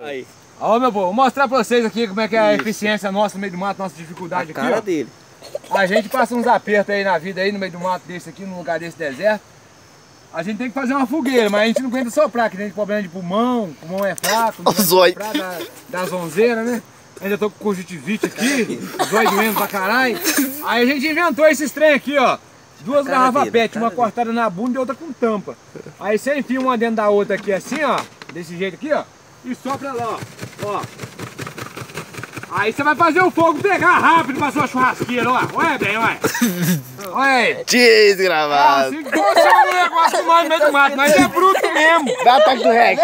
Aí. Ó, meu povo, vou mostrar pra vocês aqui como é que é a eficiência nossa no meio do mato, nossa dificuldade aqui, ó. Dele. A gente passa uns apertos aí na vida aí, no meio do mato desse aqui, num lugar desse deserto. A gente tem que fazer uma fogueira, mas a gente não aguenta soprar, que tem problema de pulmão é fraco, não soprar da zonzeira, né? Ainda tô com conjuntivite aqui, zóio doendo pra caralho. Aí a gente inventou esses trem aqui, ó. Duas garrafas PET, uma cortada na bunda e outra com tampa. Aí você enfia uma dentro da outra aqui assim, ó, desse jeito aqui, ó, e sopra lá, ó. Aí você vai fazer o fogo pegar rápido pra sua churrasqueira, ó. Olha bem, olha. Olha aí. Desgravado. Assim que funciona o negócio com nós no meio do mato. Nós é bruto mesmo. Dá ataque do Rex.